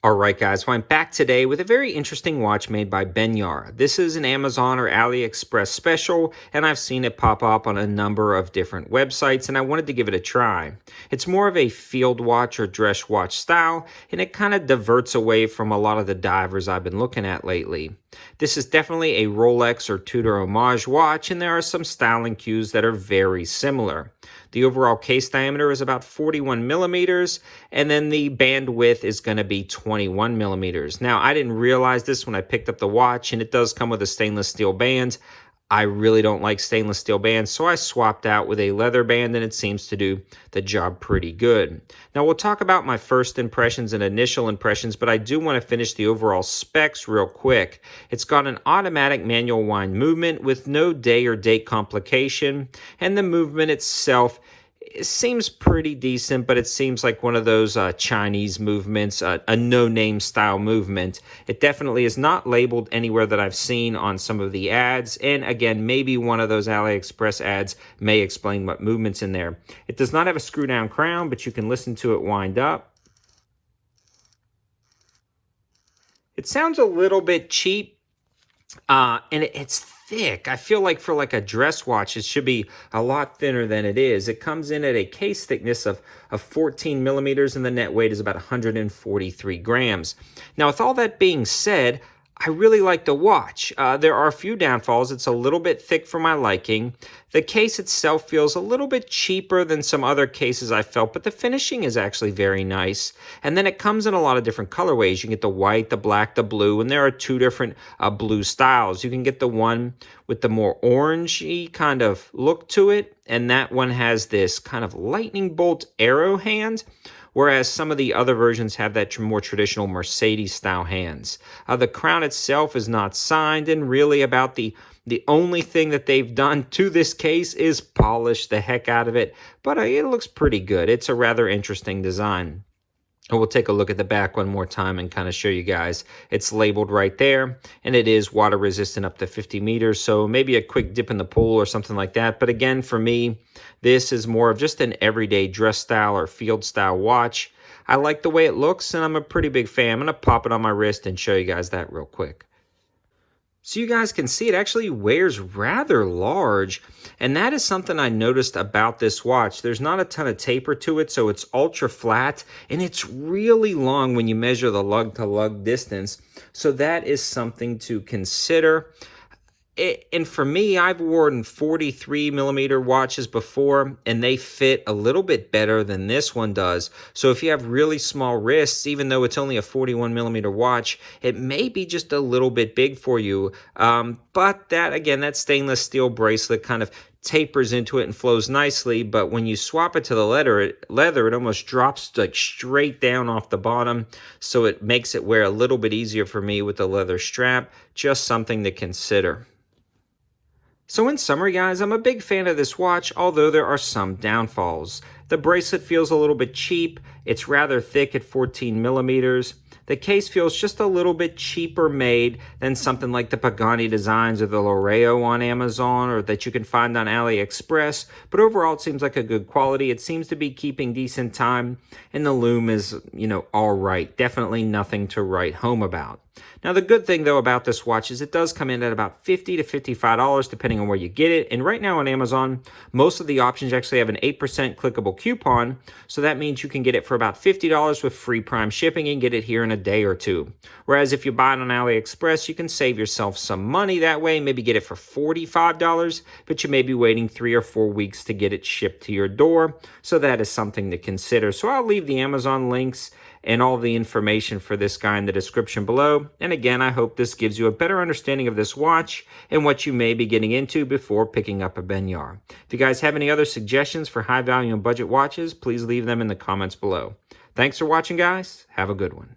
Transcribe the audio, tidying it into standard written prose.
All right, guys, well, I'm back today with a very interesting watch made by Benyar. This is an Amazon or AliExpress special, and I've seen it pop up on a number of different websites, and I wanted to give it a try. It's more of a field watch or dress watch style, and it kind of diverts away from a lot of the divers I've been looking at lately. This is definitely a Rolex or Tudor Homage watch, and there are some styling cues that are very similar. The overall case diameter is about 41 millimeters, and then the band width is going to be 21 millimeters. Now, I didn't realize this when I picked up the watch, and it does come with a stainless steel band. I really don't like stainless steel bands, so I swapped out with a leather band, and it seems to do the job pretty good. Now, we'll talk about my first impressions and initial impressions, but I do want to finish the overall specs real quick. It's got an automatic manual wind movement with no day or date complication, and the movement itself, it seems pretty decent, but it seems like one of those Chinese movements, a no-name style movement. It definitely is not labeled anywhere that I've seen on some of the ads. And again, maybe one of those AliExpress ads may explain what movement's in there. It does not have a screw-down crown, but you can listen to it wind up. It sounds a little bit cheap. And it's thick. I feel like for like a dress watch, it should be a lot thinner than it is. It comes in at a case thickness of 14 millimeters, and the net weight is about 143 grams. Now, with all that being said, I really like the watch. There are a few downfalls. It's a little bit thick for my liking. The case itself feels a little bit cheaper than some other cases I felt, but the finishing is actually very nice. And then it comes in a lot of different colorways. You can get the white, the black, the blue, and there are two different blue styles. You can get the one with the more orangey kind of look to it, and that one has this kind of lightning bolt arrow hand, whereas some of the other versions have that more traditional Mercedes-style hands. The crown itself is not signed, and really about the only thing that they've done to this case is polish the heck out of it, but it looks pretty good. It's a rather interesting design. And we'll take a look at the back one more time and kind of show you guys. It's labeled right there, and it is water resistant up to 50 meters, so maybe a quick dip in the pool or something like that. But again, for me, this is more of just an everyday dress style or field style watch. I like the way it looks, and I'm a pretty big fan. I'm going to pop it on my wrist and show you guys that real quick. So you guys can see it actually wears rather large, and that is something I noticed about this watch. There's not a ton of taper to it, so it's ultra flat, and it's really long when you measure the lug-to-lug distance, so that is something to consider. And for me, I've worn 43 millimeter watches before, and they fit a little bit better than this one does. So if you have really small wrists, even though it's only a 41 millimeter watch, it may be just a little bit big for you. But that, again, that stainless steel bracelet kind of tapers into it and flows nicely, but when you swap it to the leather, it almost drops like straight down off the bottom, so it makes it wear a little bit easier for me with the leather strap. Just something to consider. So in summary, guys, I'm a big fan of this watch, although there are some downfalls. The bracelet feels a little bit cheap. It's rather thick at 14 millimeters. The case feels just a little bit cheaper made than something like the Pagani designs or the Loreo on Amazon or that you can find on AliExpress, but overall it seems like a good quality. It seems to be keeping decent time, and the lume is, all right. Definitely nothing to write home about. Now, the good thing, though, about this watch is it does come in at about $50 to $55, depending on where you get it. And right now on Amazon, most of the options actually have an 8% clickable coupon. So that means you can get it for about $50 with free Prime shipping and get it here in a day or two. Whereas if you buy it on AliExpress, you can save yourself some money that way, maybe get it for $45, but you may be waiting 3 or 4 weeks to get it shipped to your door. So that is something to consider. So I'll leave the Amazon links and all the information for this guy in the description below. And again, I hope this gives you a better understanding of this watch and what you may be getting into before picking up a Benyar. If you guys have any other suggestions for high value and budget watches, please leave them in the comments below. Thanks for watching, guys. Have a good one.